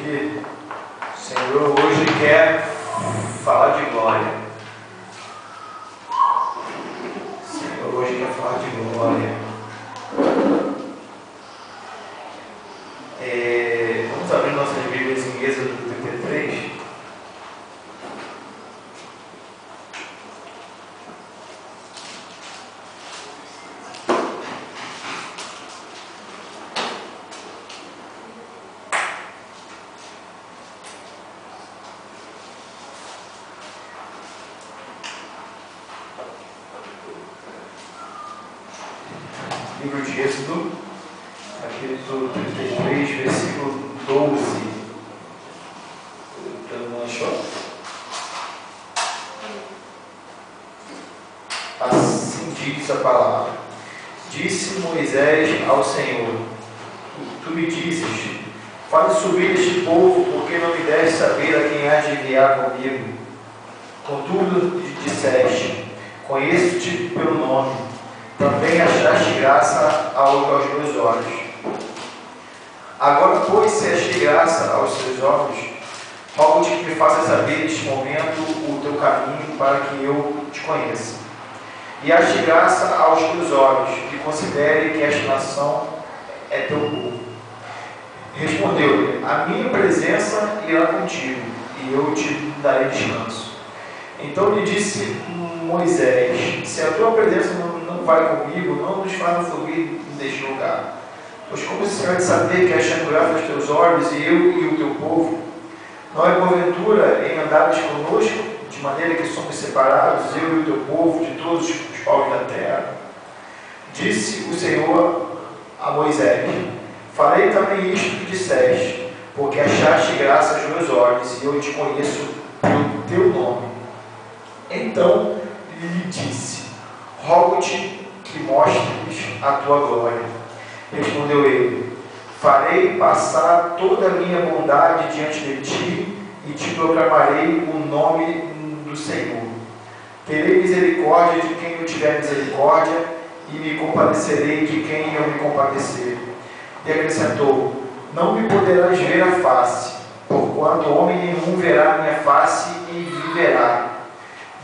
porque o Senhor hoje quer falar de glória. O Senhor hoje quer falar de glória. Vamos abrir nossas Bíblias em Êxodo 33. Livro de Êxodo, capítulo 33, versículo 12. Todo mundo achou? Assim diz a palavra. Disse Moisés ao Senhor: Tu me dizes, fale subir este povo, porque não me deves saber a quem hás de enviar comigo. Contudo, disseste, conheço-te pelo nome. Também achaste graça aos meus olhos. Agora, pois, se achei graça aos teus olhos, rogo-te que me faças saber neste momento o teu caminho, para que eu te conheça. E ache graça aos teus olhos, e considere que esta nação é teu povo. Respondeu-lhe: a minha presença irá contigo, e eu te darei descanso. Então lhe disse Moisés: se a tua presença não vai comigo, não nos faça fluir deste lugar. Pois como o Senhor de saber que achando graça aos teus olhos, e eu e o teu povo, não é porventura em andares conosco, de maneira que somos separados, eu e o teu povo, de todos os povos da terra? Disse o Senhor a Moisés: farei também isto que disseste, porque achaste graça aos meus olhos, e eu te conheço pelo teu nome. Então lhe disse: rogo-te que mostres a tua glória. Respondeu ele: farei passar toda a minha bondade diante de ti, e te proclamarei o nome do Senhor. Terei misericórdia de quem eu tiver misericórdia, e me compadecerei de quem eu me compadecer. E acrescentou: não me poderás ver a face, porquanto homem nenhum verá a minha face e viverá.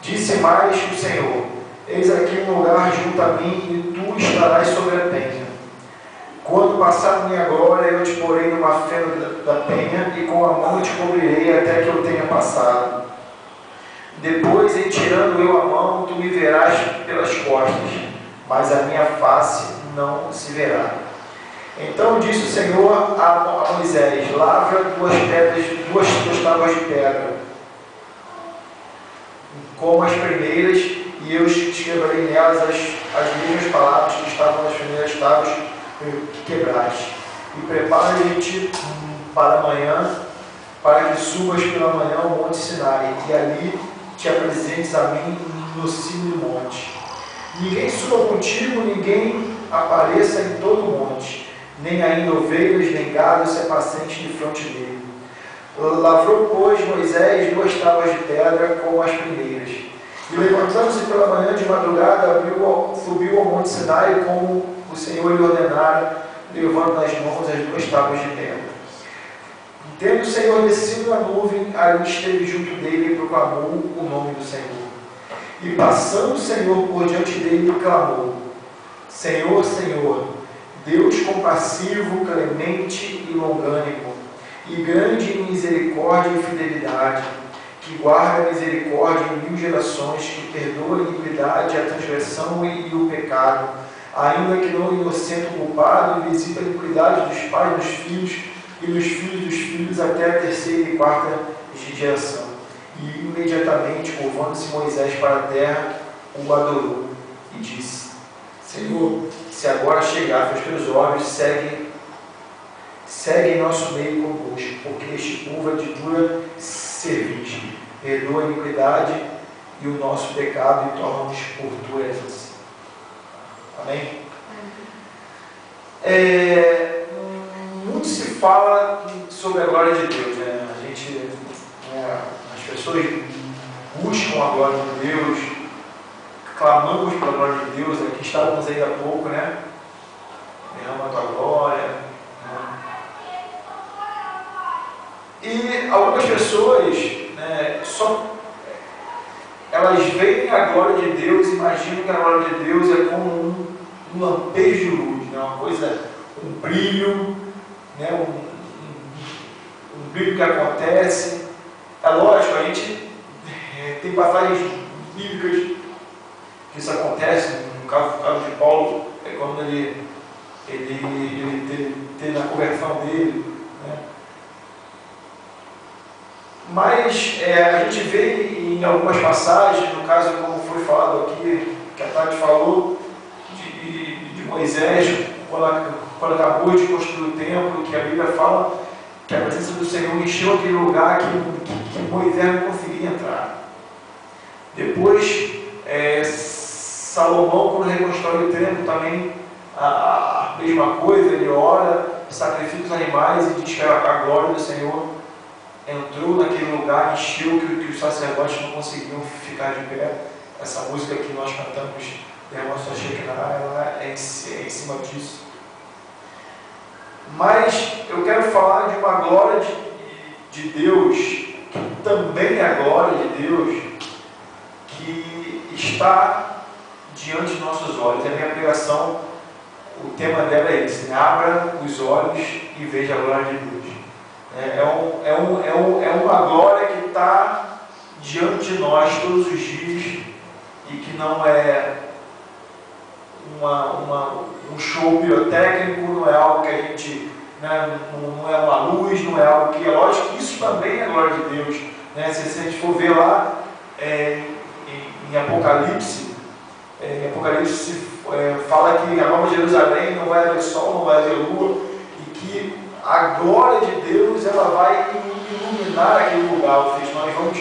Disse mais o Senhor: eis aqui um lugar junto a mim, e tu estarás sobre a penha. Quando passar minha glória, eu te porei numa fenda da penha, e com a mão te cobrirei até que eu tenha passado. Depois, em tirando eu a mão, tu me verás pelas costas, mas a minha face não se verá. Então disse o Senhor a Moisés: lavra duas tábuas de pedra, como as primeiras, e eu escreverei nelas as mesmas palavras que estavam nas primeiras tábuas que quebraste. E prepara-te para amanhã, para que subas pela manhã ao monte Sinai, e ali te apresentes a mim no cimo do monte. Ninguém suba contigo, ninguém apareça em todo o monte, nem ainda ovelhas, nem gado se apacente de fronte dele. Lavrou, pois, Moisés duas tábuas de pedra como as primeiras. E levantando-se pela manhã de madrugada, subiu ao monte Sinai, como o Senhor lhe ordenara, levando nas mãos as duas tábuas de pedra. Tendo o Senhor descido na nuvem, ali esteve junto dele e proclamou o nome do Senhor. E passando o Senhor por diante dele, clamou: Senhor, Senhor, Deus compassivo, clemente e longânimo, e grande em misericórdia e fidelidade, que guarda a misericórdia em 1000 gerações, que perdoa a iniquidade, a transgressão e o pecado, ainda que não inocente o culpado, e visita a iniquidade dos pais dos filhos, e dos filhos dos filhos, até a terceira e quarta geração. E imediatamente, curvando-se Moisés para a terra, o adorou, e disse: Senhor, se agora chegaste aos teus olhos, segue em nosso meio convosco, porque este povo é de dura serviço. Perdoa a iniquidade e o nosso pecado, e torna-nos por tua herança. Amém? Muito se fala sobre a glória de Deus, né? As pessoas buscam a glória de Deus, clamamos pela glória de Deus. Aqui estávamos ainda há pouco, né? Derrama a tua glória, né? E algumas pessoas, né, elas veem a glória de Deus, imaginam que a glória de Deus é como um lampejo de luz, né, uma coisa, um brilho, né, um brilho que acontece. É lógico, a gente tem passagens bíblicas que isso acontece. No caso de Paulo, é quando ele teve a conversão dele, né? Mas a gente vê em algumas passagens, no caso como foi falado aqui, que a Tati falou, de Moisés, quando acabou de construir o templo, que a Bíblia fala que a presença do Senhor encheu aquele lugar que Moisés não conseguia entrar. Depois, Salomão, quando reconstrói o templo, também a mesma coisa, ele ora, sacrifica os animais e diz que a glória do Senhor entrou naquele lugar, encheu que os sacerdotes não conseguiam ficar de pé. Essa música que nós cantamos, Derrama Sua Shekinah, ela é em cima disso. Mas eu quero falar de uma glória de Deus, que também é a glória de Deus, que está diante de nossos olhos. A minha pregação, o tema dela é esse, né? Abra os olhos e veja a glória de Deus. É uma glória que está diante de nós todos os dias e que não é um show pirotécnico, não é algo que a gente, né, não é uma luz, não é algo que é lógico que isso também é a glória de Deus, né? Se a gente for ver lá em Apocalipse, fala que a Nova Jerusalém não vai haver sol, não vai haver lua, e que a glória de Deus ela vai iluminar aquele lugar, ou seja, nós vamos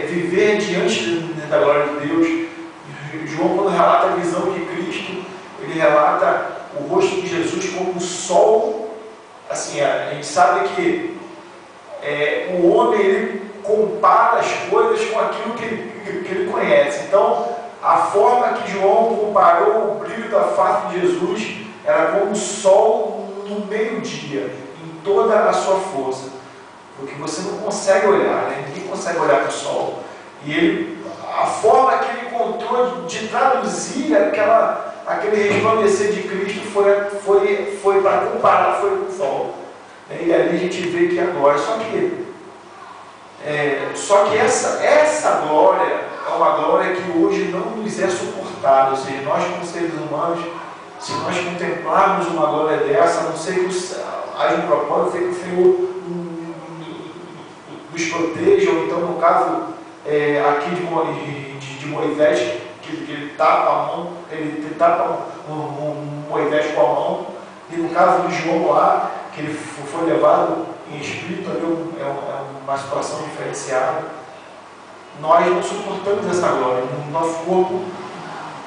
viver diante da glória de Deus. João, quando relata a visão de Cristo, ele relata o rosto de Jesus como o sol. Assim, a gente sabe que o homem ele compara as coisas com aquilo que ele conhece. Então, a forma que João comparou o brilho da face de Jesus era como o sol no meio-dia, em toda a sua força. Porque você não consegue olhar, né? Ninguém consegue olhar para o sol. E a forma que ele encontrou de traduzir aquele resplandecer de Cristo foi para comparar, foi com o sol. E ali a gente vê que agora, só que essa glória é uma glória que hoje não nos é suportada. Ou seja, nós como seres humanos, se nós contemplarmos uma glória dessa, a não ser que haja um propósito, sei que o Senhor nos proteja, ou então no caso aqui de Moisés, que ele tapa a mão, ele tapa Moisés com a mão, e no caso de João lá, que ele foi levado em espírito, ali é uma situação diferenciada. Nós não suportamos essa glória, o nosso corpo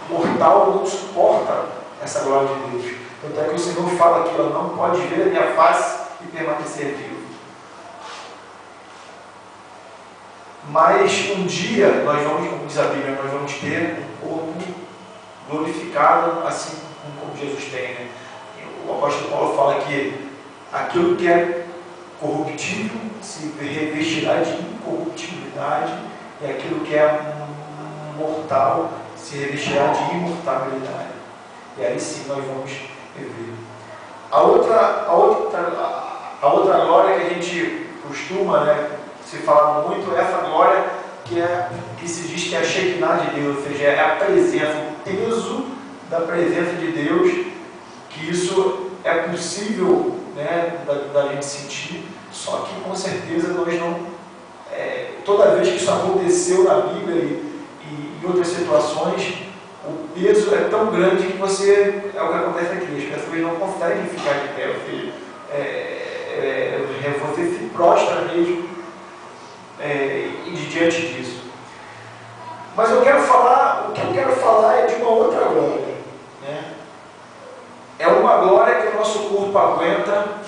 mortal não suporta essa glória de Deus. Tanto é que o Senhor fala aqui, não pode ver a minha face e permanecer vivo. Mas um dia nós vamos, como diz a Bíblia, nós vamos ter um corpo glorificado, assim como Jesus tem, né? O apóstolo Paulo fala que aquilo que é corruptível se revestirá de incorruptibilidade, e aquilo que é mortal se revestirá de imortalidade. E aí sim nós vamos viver. A outra glória que a gente costuma, né, se fala muito, é essa glória que se diz que é a Shekinah de Deus, ou seja, é a presença, o peso da presença de Deus, que isso é possível, né, da gente sentir, só que com certeza nós não, toda vez que isso aconteceu na Bíblia e em outras situações, o peso é tão grande que é o que acontece aqui, as pessoas não conseguem ficar de pé, ou seja, você se prostra mesmo diante disso. Mas o que eu quero falar é de uma outra glória, né? É uma glória que o nosso corpo aguenta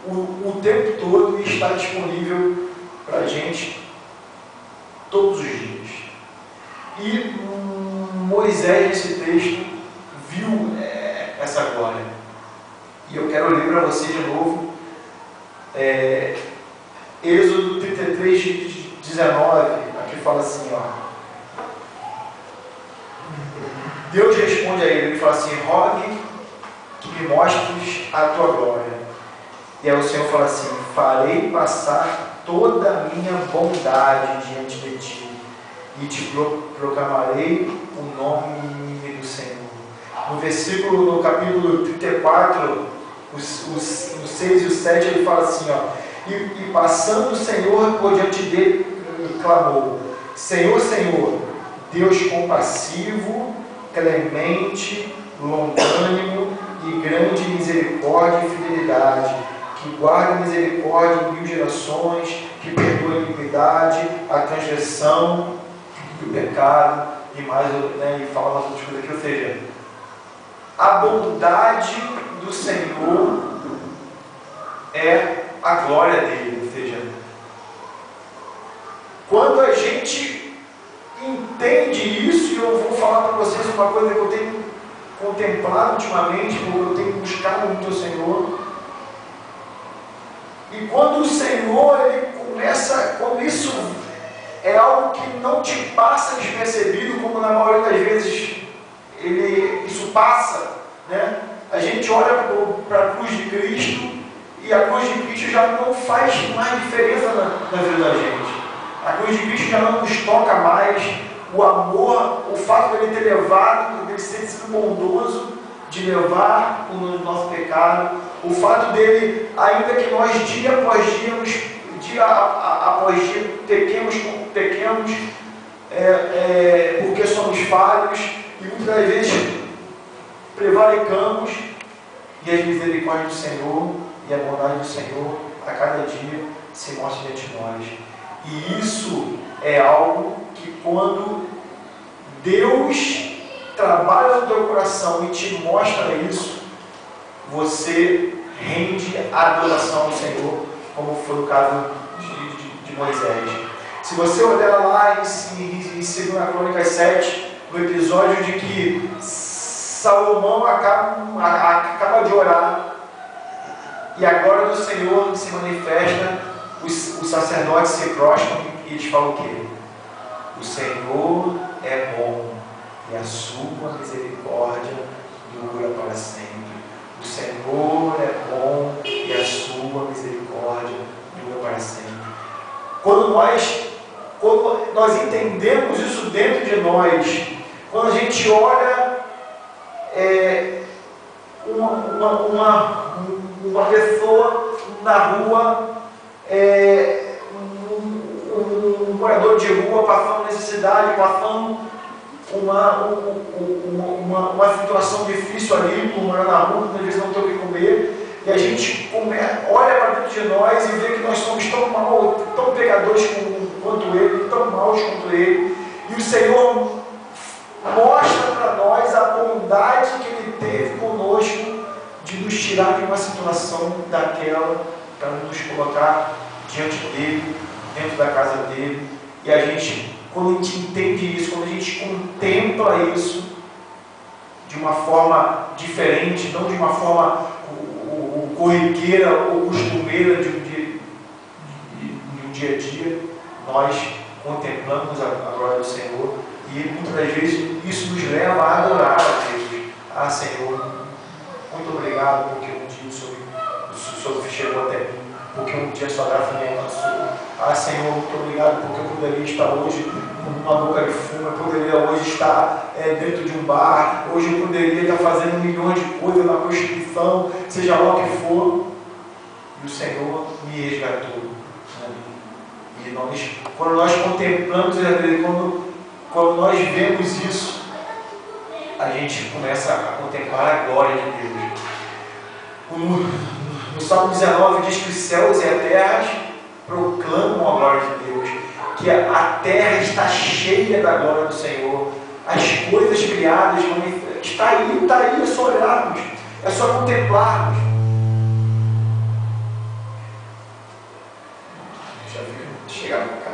o tempo todo e está disponível para a gente todos os dias. E Moisés, nesse texto, viu essa glória. E eu quero ler para você de novo Êxodo 33, 19, aqui fala assim, ó. Deus responde a ele fala assim: rogue que me mostres a tua glória. E aí o Senhor fala assim: farei passar toda a minha bondade diante de ti e te proclamarei o nome do Senhor. No capítulo 34, os 6 e o 7, ele fala assim, ó: e passando o Senhor por diante dele, clamou: Senhor, Senhor, Deus compassivo, clemente, longânimo e grande misericórdia e fidelidade, que guarda misericórdia em 1000 gerações, que perdoa a iniquidade, a transgressão e o pecado, e mais, né, e fala umas outras coisas aqui, ou seja, a bondade do Senhor é a glória dele. Ou seja, quando a gente entende isso, e eu vou falar para vocês uma coisa que eu tenho contemplado ultimamente, porque eu tenho buscado muito o Senhor, e quando o Senhor, quando isso é algo que não te passa despercebido, como na maioria das vezes isso passa, né? A gente olha para a cruz de Cristo e a cruz de Cristo já não faz mais diferença na vida da gente. A cruz de Cristo já não nos toca mais. O amor, o fato de ele ter levado, de ele ter sido bondoso, de levar o nosso pecado, o fato dele, ainda que nós dia após dia pequemos, porque somos falhos e muitas das vezes prevaricamos, e as misericórdias do Senhor e a bondade do Senhor a cada dia se mostram diante de nós. E isso é algo que, quando Deus trabalha no teu coração e te mostra isso, você rende a adoração ao Senhor, como foi o caso de Moisés. Se você olhar lá em 2 Crônicas 7, no episódio de que Salomão acaba de orar e a glória do Senhor se manifesta, os sacerdotes se prostram e eles falam o quê? O Senhor é bom e a sua misericórdia dura para sempre. O Senhor é bom e a sua misericórdia dura para sempre. Quando nós entendemos isso dentro de nós, quando a gente olha uma pessoa na rua, um morador de rua passando necessidade, passando uma situação difícil ali, por morar na rua, às vezes não tem o que comer, e a gente olha para dentro de nós e vê que nós somos tão mal, tão pecadores quanto ele, tão maus quanto ele, e o Senhor mostra para nós a bondade que ele teve conosco de nos tirar de uma situação daquela, para nos colocar diante dele, dentro da casa dele. E a gente, quando a gente entende isso, quando a gente contempla isso de uma forma diferente, não de uma forma corriqueira ou costumeira de um dia a dia, nós contemplamos a glória do Senhor. E muitas das vezes isso nos leva a adorar a Deus. Ah, Senhor, muito obrigado porque um dia o Senhor chegou até mim, porque um dia a sua graça me alcançou. Ah, Senhor, muito obrigado porque eu poderia estar hoje com uma boca de fumo, eu poderia hoje estar dentro de um bar, hoje eu poderia estar fazendo milhões de coisas na prostituição, seja lá o que for. E o Senhor me resgatou. E quando nós contemplamos, quando nós vemos isso, a gente começa a contemplar a glória de Deus. No Salmo 19 diz que os céus e a terra proclamam a glória de Deus, que a terra está cheia da glória do Senhor, as coisas criadas, está aí, é só olharmos, é só contemplarmos. Já viu? Chegar para cá.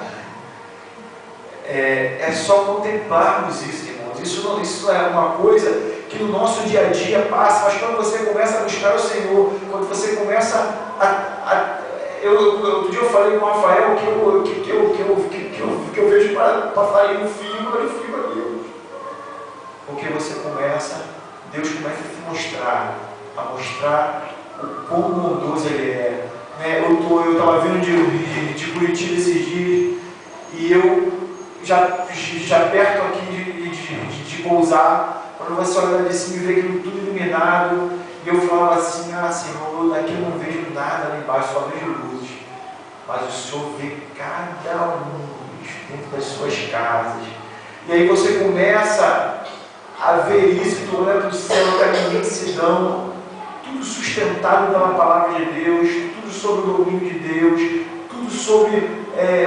É só contemplarmos isso, irmãos. Isso é uma coisa que no nosso dia a dia passa, mas quando você começa a buscar o Senhor, quando você começa outro dia eu falei com o Rafael que eu vejo passarinho no fio, mas eu fico a Deus. Porque você começa, Deus começa a se mostrar, a mostrar o quão bondoso Ele é. Eu estava vindo de Curitiba esses dias e eu já perto aqui de pousar, quando você olha de cima e vê aquilo tudo iluminado, e eu falava assim, Senhor, daqui eu não vejo nada lá embaixo, só vejo luzes. Mas o Senhor vê cada um dentro das suas casas. E aí você começa a ver isso, tu olha para o céu, aquela imensidão, tudo sustentado pela palavra de Deus, tudo sobre o domínio de Deus, tudo sobre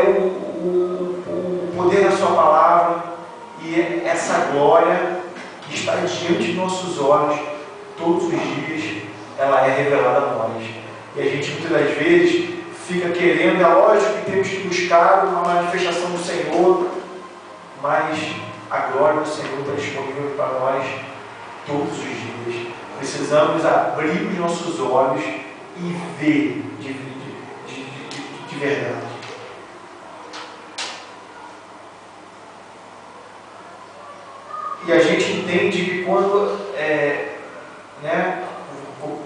o poder da sua palavra, e essa glória que está diante de nossos olhos todos os dias, ela é revelada a nós. E a gente muitas das vezes fica querendo, é lógico que temos que buscar uma manifestação do Senhor, mas a glória do Senhor está disponível para nós todos os dias. Precisamos abrir os nossos olhos e ver de verdade. E a gente entende que quando,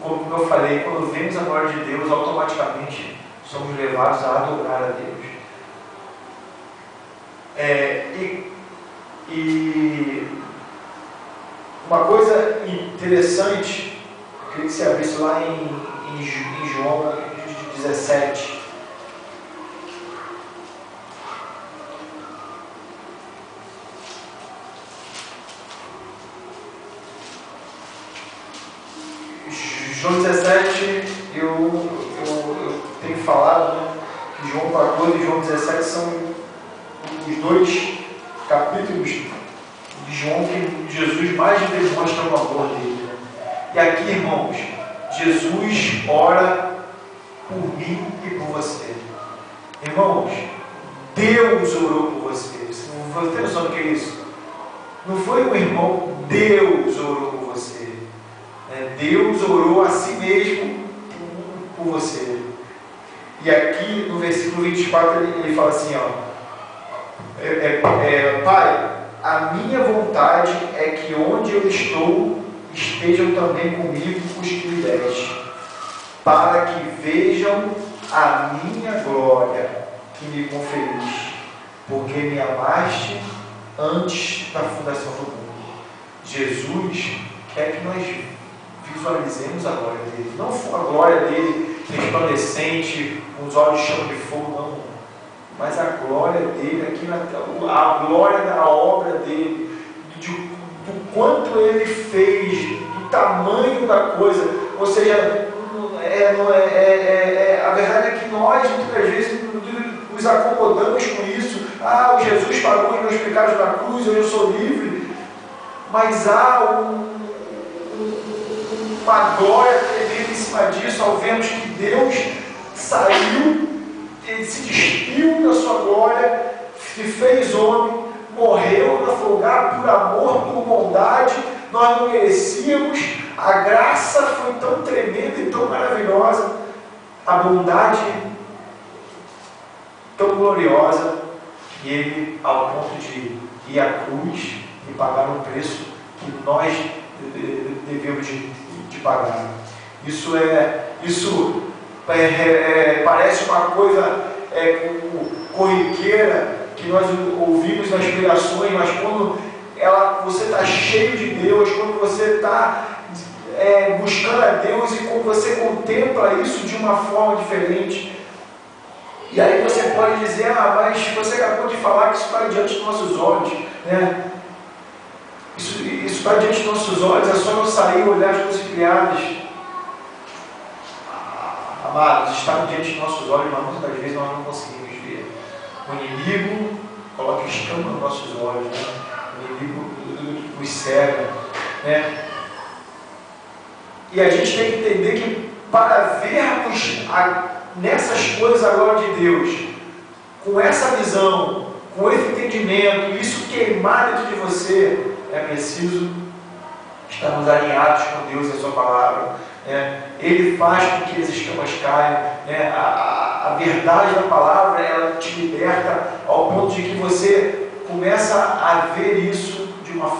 como eu falei, quando vemos a glória de Deus, automaticamente somos levados a adorar a Deus. E uma coisa interessante, eu queria que você abrisse lá em João 17. João 17, eu tenho falado, que João 14 e João 17 são os dois capítulos de João que Jesus mais demonstra o amor dele. E aqui, irmãos, Jesus ora por mim e por você. Irmãos, Deus orou por você. Você tem noção do que é isso? Não foi o irmão, Deus orou por você. Deus orou a si mesmo por você. E aqui no versículo 24 ele fala assim, Pai, a minha vontade é que onde eu estou estejam também comigo os que me deste, para que vejam a minha glória que me conferiste, porque me amaste antes da fundação do mundo. Jesus quer que nós visualizemos a glória dele, não a glória dele resplandecente, com os olhos chama de fogo, não, mas a glória dele aqui, a glória da obra dele, do quanto ele fez, do tamanho da coisa. Ou seja, a verdade é que nós muitas vezes nos acomodamos com isso. O Jesus pagou os meus pecados na cruz, eu sou livre. Mas há uma glória tremenda em cima disso, ao vermos que Deus saiu, Ele se despiu da sua glória, se fez homem, morreu na lugar por amor, por bondade. Nós não merecíamos, a graça foi tão tremenda e tão maravilhosa, a bondade tão gloriosa, que Ele, ao ponto de ir à cruz e pagar o preço que nós devemos de pagar. Isso parece uma coisa corriqueira que nós ouvimos nas pregações, mas quando você está cheio de Deus, quando você está buscando a Deus e quando você contempla isso de uma forma diferente, e aí você pode dizer, mas você acabou de falar que isso está diante dos nossos olhos, né? Isso está diante dos nossos olhos, é só eu sair e olhar as coisas criadas. Amados, está diante dos nossos olhos, mas muitas das vezes nós não conseguimos ver. O inimigo coloca escama nos nossos olhos, né? O inimigo nos cega, né? E a gente tem que entender que para vermos nessas coisas a glória de Deus, com essa visão, com esse entendimento, isso queimar dentro de você, é preciso estarmos alinhados com Deus e a sua palavra. Ele faz com que as escamas caiam. a verdade da palavra, ela te liberta ao ponto de que você começa a ver isso de uma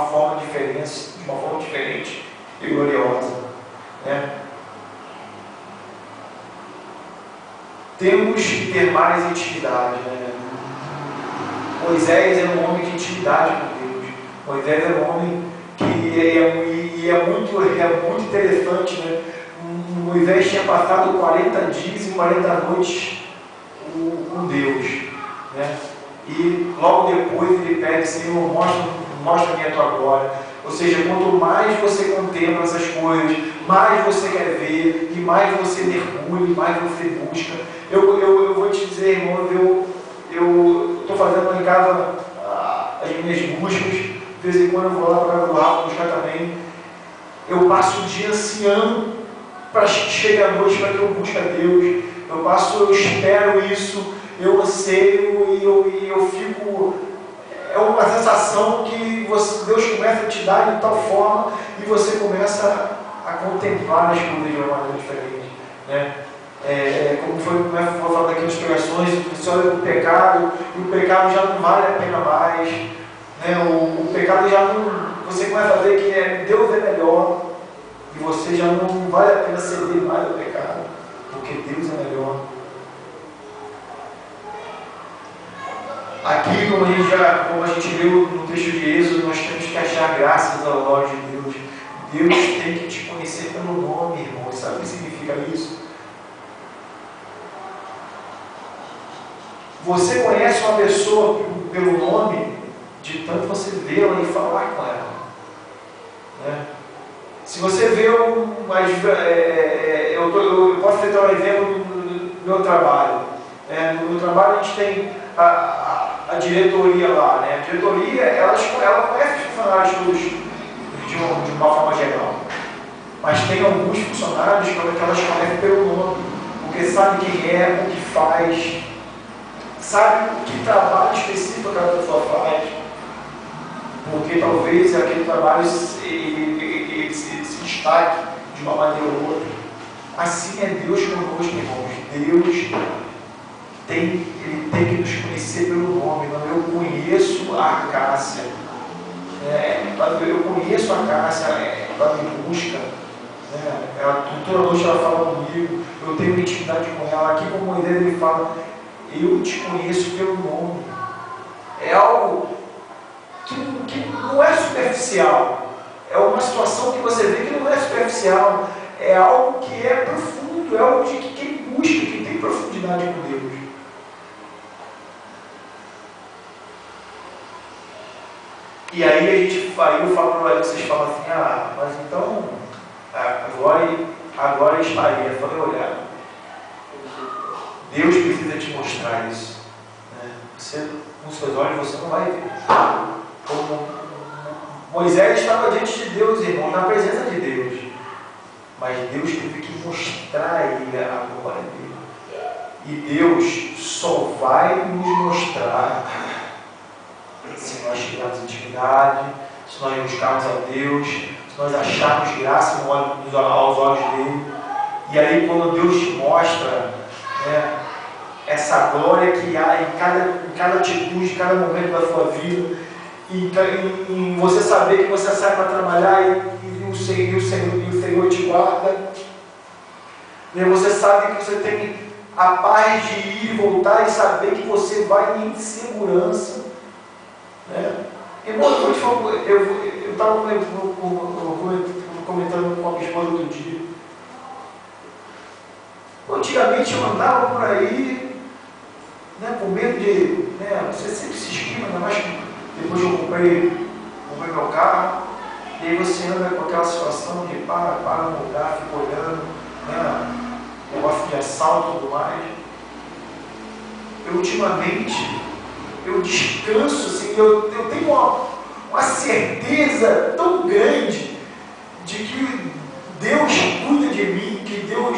forma diferente e gloriosa, né? Temos que ter mais intimidade, né? Moisés era um homem de intimidade com Deus. Moisés era um homem que é muito interessante, né? Moisés tinha passado 40 dias e 40 noites com Deus, né? E logo depois ele pede: Senhor, mostra-me a tua glória. Ou seja, quanto mais você contempla essas coisas, mais você quer ver, e mais você mergulha, mais você busca. Eu vou te dizer, irmão, eu estou fazendo lá em casa as minhas buscas. De vez em quando eu vou lá para a casa do Rafa buscar também. Eu passo o dia ansiando para chegar à noite para que eu busque a Deus. Eu espero isso, eu anseio e eu fico. É uma sensação que Deus começa a te dar de tal forma e você começa a contemplar as coisas de uma maneira diferente, né? Como foi falado aqui nas pregações, você olha o pecado e o pecado já não vale a pena mais, né? O pecado já não. Você começa a ver que Deus é melhor e você já não vale a pena ceder mais ao pecado, porque Deus é melhor. Aqui, como a gente leu no texto de Êxodo, nós temos que achar graças aos olhos de Deus. Deus tem que te conhecer pelo nome, irmão. Sabe o que significa isso? Você conhece uma pessoa pelo nome de tanto você vê-la e falar com ela, né? Se você vê eu posso citar um exemplo do meu trabalho. No meu trabalho a gente tem a diretoria lá, né? A diretoria, ela conhece os funcionários todos de uma forma geral. Mas tem alguns funcionários que elas conhecem pelo nome, porque sabe quem é, o que faz, sabe que trabalho específico aquela pessoa faz, porque talvez aquele trabalho ele se destaque de uma maneira ou outra. Assim é Deus conosco, irmãos. Deus ele tem que nos conhecer pelo nome. Eu conheço a Cássia, eu conheço a Cássia, ela me busca, né? Toda noite ela fala comigo, eu tenho intimidade com ela. Aqui como Moisés ele fala: eu te conheço pelo nome. É algo que não é superficial, é uma situação que você vê que não é superficial, é algo que é profundo, é algo de que quem busca, que tem profundidade com Deus. E aí eu falo para vocês, falam assim: mas então agora estaria. Eu falei: olha, Deus precisa te mostrar isso, né? Você, com seus olhos, você não vai ver. Como Moisés estava diante de Deus, irmão, na presença de Deus, mas Deus teve que mostrar a ele a glória dele. E Deus só vai nos mostrar se nós tivermos intimidade, se nós buscarmos a Deus, se nós acharmos graça aos olhos dele. E aí, quando Deus te mostra, né, essa glória que há em cada atitude, em cada momento da sua vida, em você saber que você sai para trabalhar e o Senhor te guarda, e você sabe que você tem a paz de ir e voltar e saber que você vai em segurança, né? Irmão, eu estava comentando com a minha esposa outro dia. Antigamente eu andava por aí, né, com medo de, né, você sempre se esquiva, ainda mais que depois eu comprei meu carro, e aí você anda com aquela situação de para no lugar, fica olhando, né, negócio de assalto e tudo mais. Ultimamente, eu descanso, assim, eu tenho uma certeza tão grande de que Deus cuida de mim, que Deus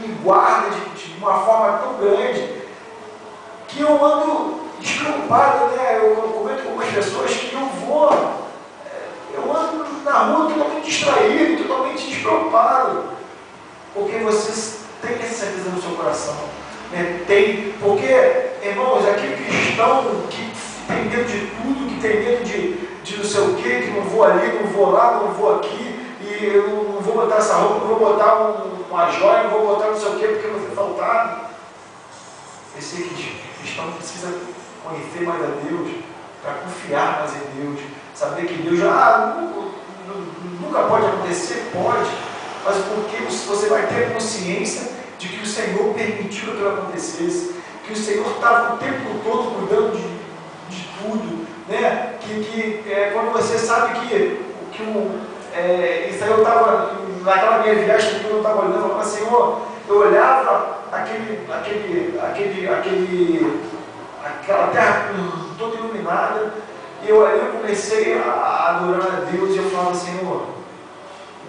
me guarda de uma forma tão grande, que eu ando despreocupado, né? Eu comento com algumas pessoas que eu ando na rua totalmente distraído, totalmente despreocupado, porque você Tem essa certeza no seu coração. Né? Tem, porque, irmãos, aquele cristão que tem medo de tudo, que tem medo de não sei o quê, que não vou ali, não vou lá, não vou aqui, e eu não vou botar essa roupa, não vou botar uma joia, não vou botar não sei o quê, porque eu vou ser faltado. Esse cristão precisa conhecer mais a Deus, para confiar mais em Deus, saber que Deus nunca pode acontecer, pode, mas porque você vai ter consciência de que o Senhor permitiu que aquilo acontecesse, que o Senhor estava o tempo todo cuidando de tudo, né? Quando você sabe que Israel estava naquela minha viagem, que eu estava olhando, eu falava, Senhor, eu olhava aquela terra toda iluminada, e eu comecei a adorar a Deus, e eu falava, Senhor,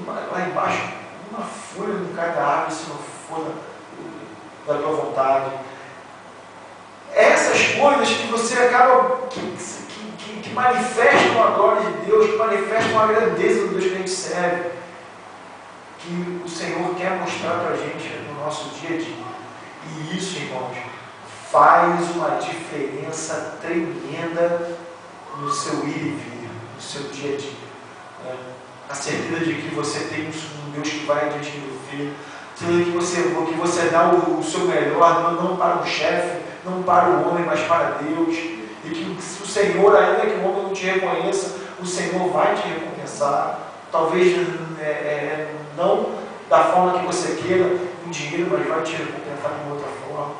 lá embaixo, uma folha não cai da árvore se não for da tua vontade. Essas coisas que você acaba, que manifestam a glória de Deus, que manifestam a grandeza do Deus que a gente serve, que o Senhor quer mostrar para a gente no nosso dia a dia. E isso, irmãos, faz uma diferença tremenda no seu ir e vir, no seu dia a dia. Né? A certeza de que você tem um Deus que vai adiante de você, que você dá o seu melhor, não para o chefe, não para o homem, mas para Deus. E que o Senhor, ainda que o homem não te reconheça, o Senhor vai te recompensar. Talvez não da forma que você queira, em dinheiro, mas vai te recompensar de outra forma.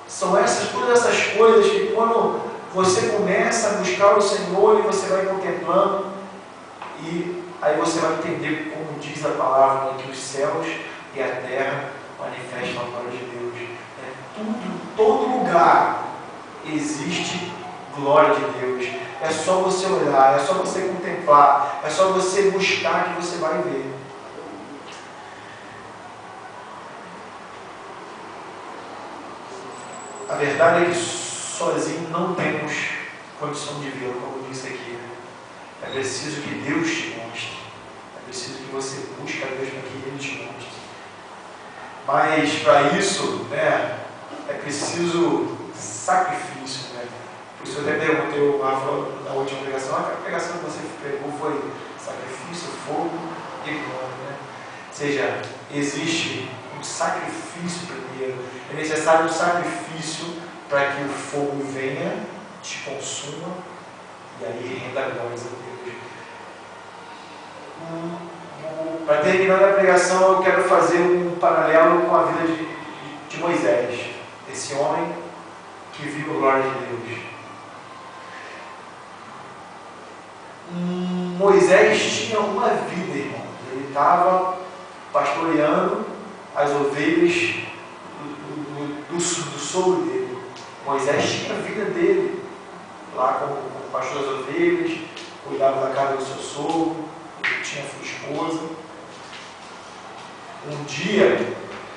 São todas essas coisas que quando você começa a buscar o Senhor e você vai contemplando, e aí você vai entender, como diz a palavra, que os céus e a terra manifestam a glória de Deus. Todo lugar existe glória de Deus. É só você olhar, é só você contemplar, é só você buscar que você vai ver. A verdade é que sozinho não temos condição de vê-lo, como eu disse aqui. É preciso que Deus te mostre. É preciso que você busque a Deus para que Ele te mostre. Mas para isso, né, é preciso sacrifício. Né? Por isso eu até perguntei ao Rafa na última pregação, a pregação que você pregou foi sacrifício, fogo e glória. Né? Ou seja, existe um sacrifício primeiro. É necessário um sacrifício para que o fogo venha, te consuma e aí renda glórias a Deus. Para terminar a pregação, eu quero fazer um paralelo com a vida de Moisés, esse homem que viu a glória de Deus. Moisés tinha uma vida, irmão. Ele estava pastoreando as ovelhas do sogro dele. Moisés tinha a vida dele, lá como pastor das ovelhas, cuidava da casa do seu sogro, tinha sua esposa. Um dia,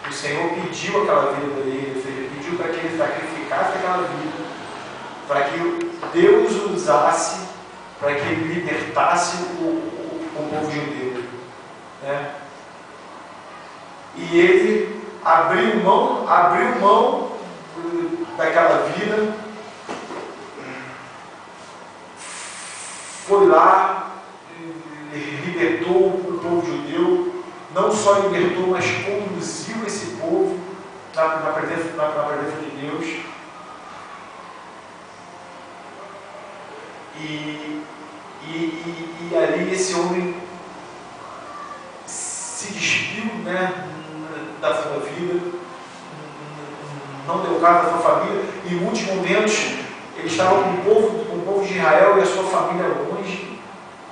o Senhor pediu aquela vida dele, ele pediu para que ele sacrificasse aquela vida, para que Deus o usasse, para que ele libertasse o povo judeu. Né? E ele abriu mão daquela vida, foi lá, libertou o povo judeu, não só libertou, mas conduziu esse povo na presença de Deus. E ali esse homem se despiu, né, da sua vida, não deu caso à sua família, e em muitos momentos ele estava com o povo de Israel e a sua família longe.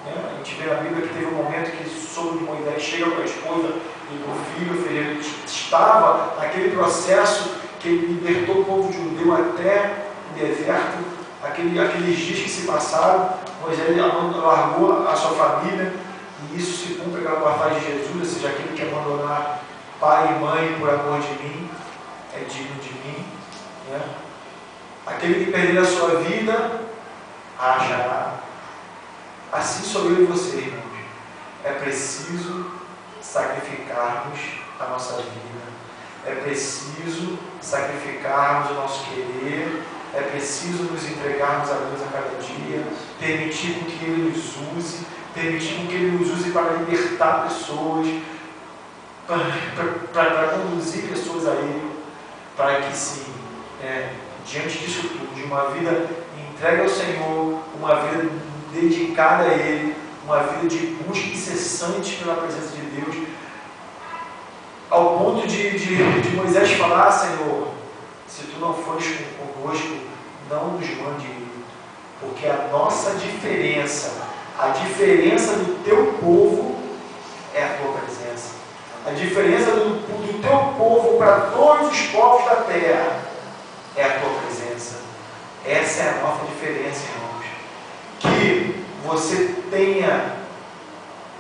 Né? A gente vê na Bíblia que teve um momento que o sogro de Moisés chega com a esposa e com o filho, ou seja, ele estava naquele processo que ele libertou o povo judeu até o deserto, aqueles dias que se passaram. Moisés largou a sua família, e isso se cumpre pela passagem de Jesus, ou seja, aquele que abandonar pai e mãe por amor de mim é digno de mim. Né? Aquele que perder a sua vida a achará. Assim sou eu e você, irmãos. É preciso sacrificarmos a nossa vida. É preciso sacrificarmos o nosso querer, é preciso nos entregarmos a Deus a cada dia, permitir que Ele nos use, permitir que Ele nos use para libertar pessoas, para conduzir pessoas a Ele, para que sim, diante disso tudo, de uma vida entregue ao Senhor, uma vida dedicada a Ele, uma vida de busca incessante pela presença de Deus, ao ponto de Moisés falar: Senhor, se Tu não fores conosco, não nos mande ir, porque a nossa diferença, a diferença do Teu povo é a Tua presença. A diferença do Teu povo para todos os povos da terra é a Tua presença. Essa é a nossa diferença, irmãos. Que você tenha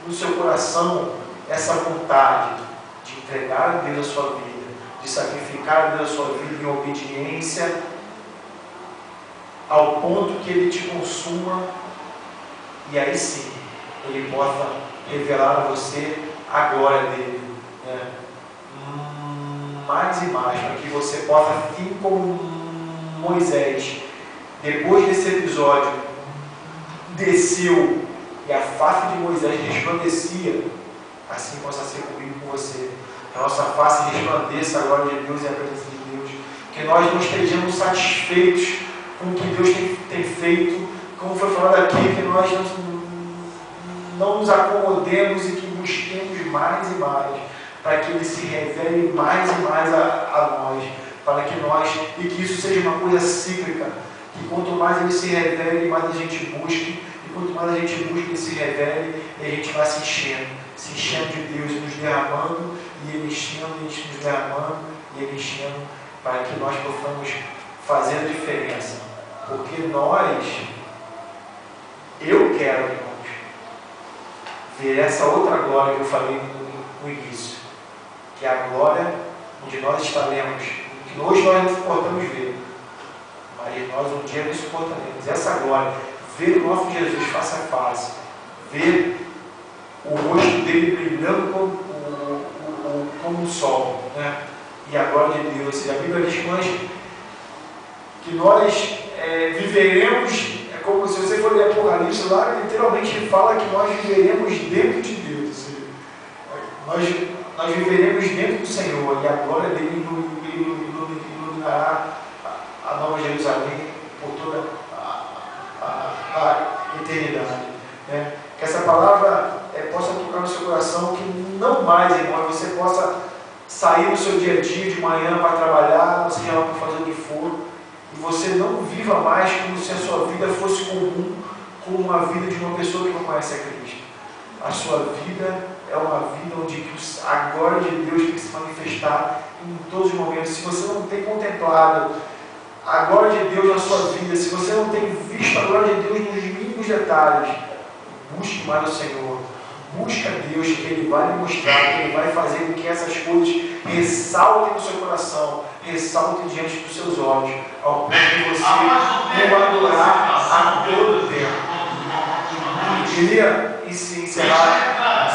no seu coração essa vontade de entregar a Deus a sua vida, de sacrificar a Deus a sua vida em obediência, ao ponto que Ele te consuma, e aí sim, Ele possa revelar a você a glória dEle, mais e mais, para que você possa, assim como Moisés, depois desse episódio, desceu e a face de Moisés resplandecia, assim possa ser comigo com você. Que a nossa face resplandeça a glória de Deus e a presença de Deus. Que nós não estejamos satisfeitos com o que Deus tem feito, como foi falado aqui, que nós não nos acomodemos e que busquemos mais e mais, para que Ele se revele mais e mais a nós, para que nós, e que isso seja uma coisa cíclica, que quanto mais Ele se revele, mais a gente busque, e quanto mais a gente busca, Ele se revele, e a gente vai se enchendo de Deus, nos derramando, e Ele enchendo, e nos derramando, e Ele enchendo, para que nós possamos fazer a diferença. Porque eu quero, irmãos, ver essa outra glória que eu falei no início, que é a glória onde nós estaremos, que hoje nós não suportamos ver, mas nós um dia nos suportaremos. Essa glória, ver o nosso Jesus face a face, ver o rosto dele brilhando como o sol, né? E a glória de Deus. E a Bíblia diz que nós viveremos, é como se você for ler Apocalipse, lá literalmente fala que nós viveremos dentro de Deus. Nós viveremos dentro do Senhor, e a glória dele iluminará a Nova Jerusalém por toda a eternidade, né? Que essa palavra possa tocar no seu coração, que não mais, irmão, você possa sair no seu dia a dia de manhã para trabalhar, seja lá para fazer o que for, e você não viva mais como se a sua vida fosse comum, como uma vida de uma pessoa que não conhece a Cristo. A sua vida é uma vida onde a glória de Deus tem que se manifestar em todos os momentos. Se você não tem contemplado a glória de Deus na sua vida, se você não tem visto a glória de Deus nos mínimos detalhes, busque mais o Senhor. Busca Deus, que Ele vai lhe mostrar, que Ele vai fazer com que essas coisas ressaltem no seu coração, ressaltem diante dos seus olhos, ao ponto de você o adorar a todo tempo. Eu queria encerrar